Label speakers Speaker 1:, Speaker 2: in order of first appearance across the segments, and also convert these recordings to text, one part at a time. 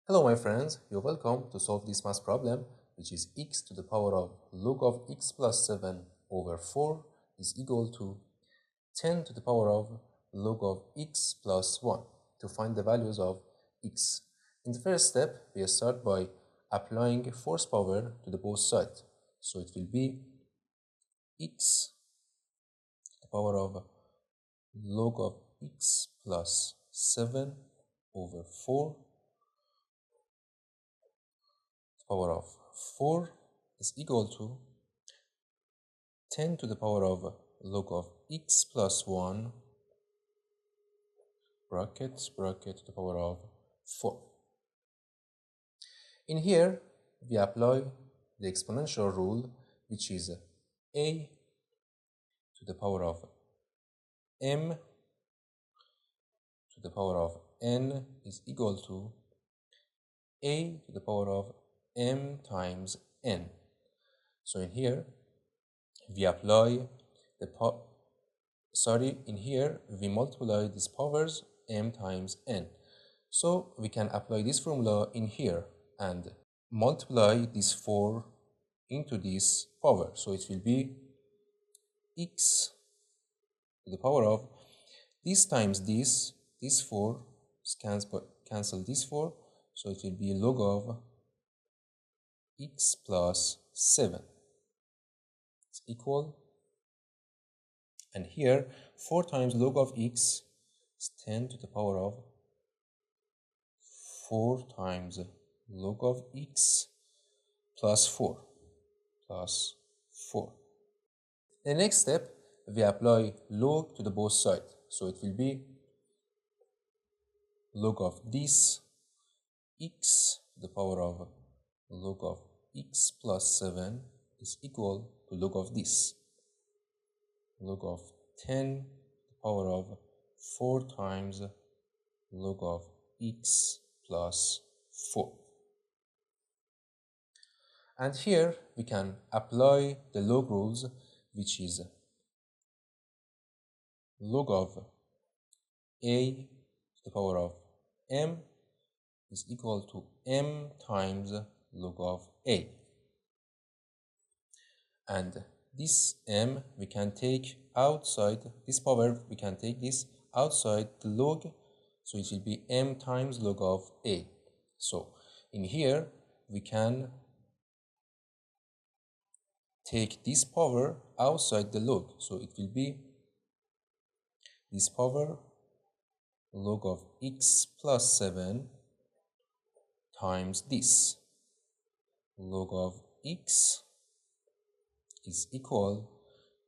Speaker 1: Hello my friends, you're welcome to solve this math problem, which is x to the power of log of x plus 7 over 4 is equal to 10 to the power of log of x plus 1 to find the values of x. In the first step, we start by applying force power to the both sides. So it will be x to the power of log of x plus 7 over 4 power of 4 is equal to 10 to the power of log of x plus 1 bracket to the power of 4. In here, we apply the exponential rule, which is a to the power of m to the power of n is equal to a to the power of m times n. So in here, we apply in here we multiply these powers m times n. So we can apply this formula in here and multiply this 4 into this power. So it will be x to the power of this times this 4 cancel this 4. So it will be log of x plus 7 is equal, and here 4 times log of x is 10 to the power of 4 times log of x plus 4 plus 4. The next step, we apply log to the both sides. So it will be log of this x to the power of log of x plus 7 is equal to log of this log of 10 to the power of 4 times log of x plus 4. And here we can apply the log rules, which is log of a to the power of m is equal to m times log of a. And this m we can take outside, this power we can take this outside the log, so it will be m times log of a. So in here we can take this power outside the log, so it will be this power log of x plus 7 times this log of x is equal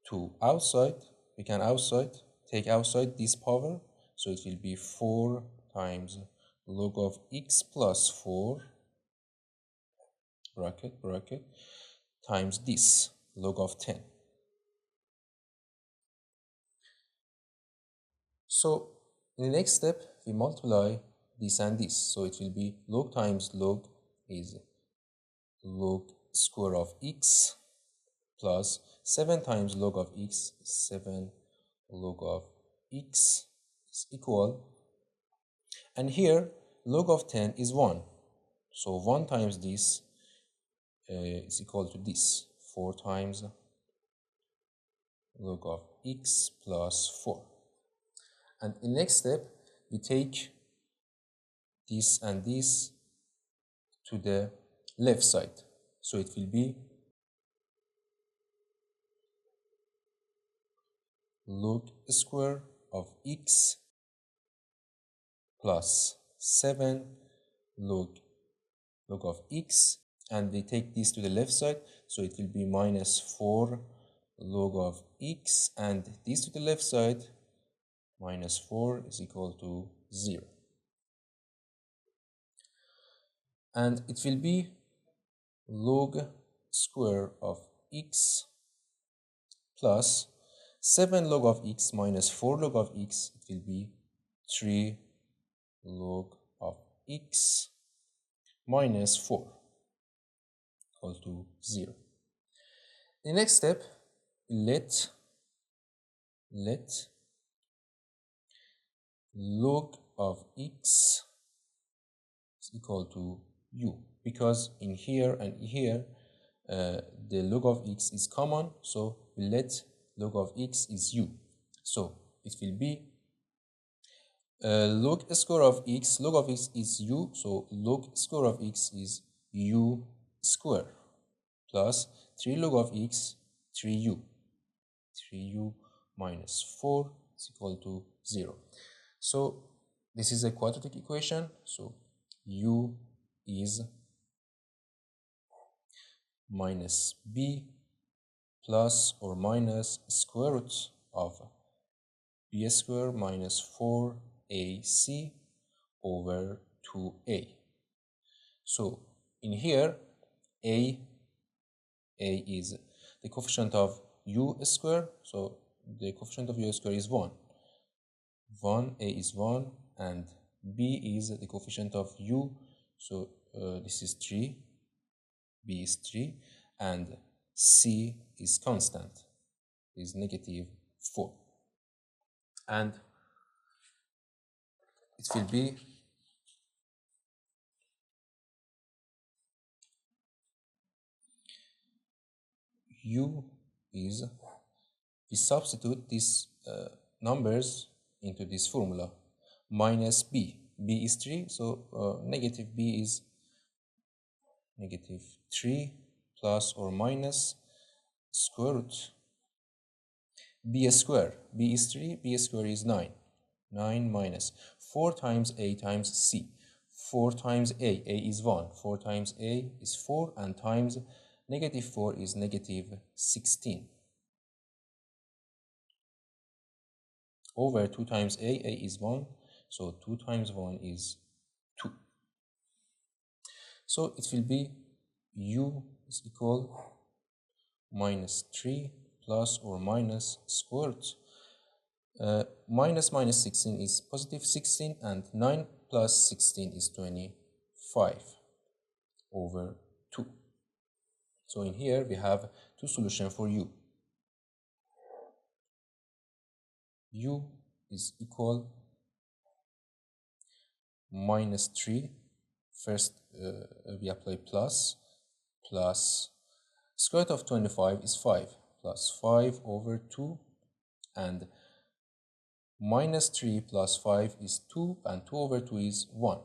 Speaker 1: to outside, we can take outside this power, so it will be 4 times log of x plus 4 bracket times this log of 10. So in the next step, we multiply this and this, so it will be log times log is log square of x plus 7 times log of x is 7 log of x is equal, and here log of 10 is 1, so 1 times this is equal to this 4 times log of x plus 4. And in the next step, we take this and this to the left side, so it will be log square of x plus 7 log of x, and we take this to the left side, so it will be minus 4 log of x, and this to the left side, minus 4 is equal to 0. And it will be log square of x plus 7 log of x minus 4 log of x, it will be 3 log of x minus 4 equal to 0. The next step, let log of x is equal to u, because in here and here the log of x is common, so we let log of x is u. So it will be log square of x, log of x is u, so log square of x is u square plus 3 log of x, 3u. 3u minus 4 is equal to 0. So this is a quadratic equation, so u is minus b plus or minus square root of b square minus 4ac over 2a. So in here, a is the coefficient of u square, so the coefficient of u square is 1. A is 1, and b is the coefficient of u, so this is 3, b is 3, and c is constant, is negative 4. And it will be u is, we substitute these numbers into this formula, minus b. B is 3, so negative b is negative 3 plus or minus square root b square. B is 3, b square is 9. 9 minus 4 times a times c. 4 times a is 1. 4 times a is 4, and times negative 4 is negative 16. Over 2 times a is 1, so 2 times 1 is 2. So it will be u is equal minus 3 plus or minus square root. Minus 16 is positive 16, and 9 plus 16 is 25 over 2. So in here we have two solutions for u. U is equal minus 3. First we apply plus square root of 25 is 5, plus 5 over 2, and minus 3 plus 5 is 2, and 2 over 2 is 1.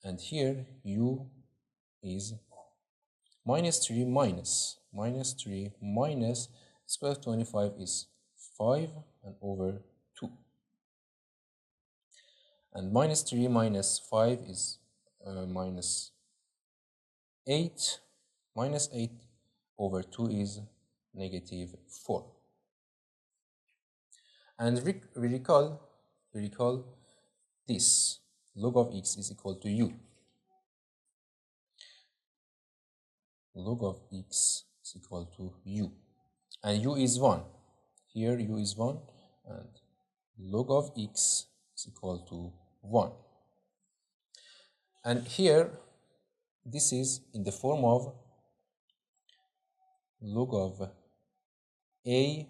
Speaker 1: And here u is minus 3 minus square root of 25 is 5 and over 2. And minus 3 minus 5 is minus 8. Minus 8 over 2 is negative 4. And we recall this. Log of x is equal to u. Log of x is equal to u. And u is 1. Here u is 1, and log of x is equal to 1. And here this is in the form of log of a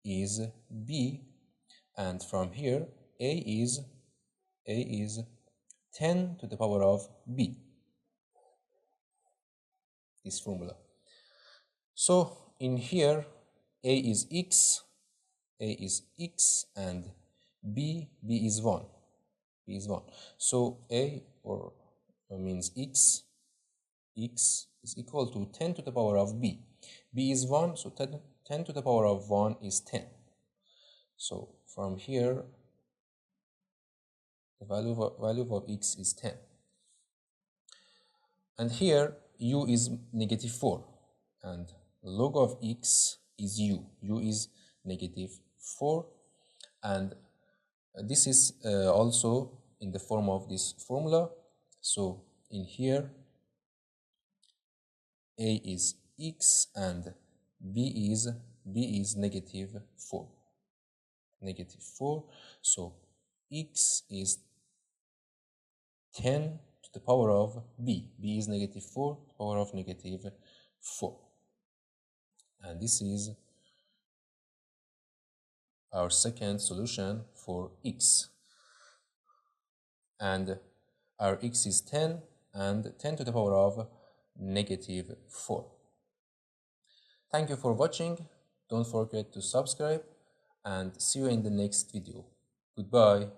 Speaker 1: is b, and from here a is 10 to the power of b, this formula. So in here a is x, and b is 1, so a or means x is equal to 10 to the power of b is 1, so 10 to the power of 1 is 10. So from here the value of x is 10. And here u is negative 4, and log of x is u. U is negative 4, and this is also in the form of this formula. So in here a is x and b is negative 4. Negative 4. So x is 10 to the power of b. B is negative 4 to the power of negative 4. And this is our second solution for x. And our x is 10 and 10 to the power of negative 4. Thank you for watching. Don't forget to subscribe and see you in the next video. Goodbye.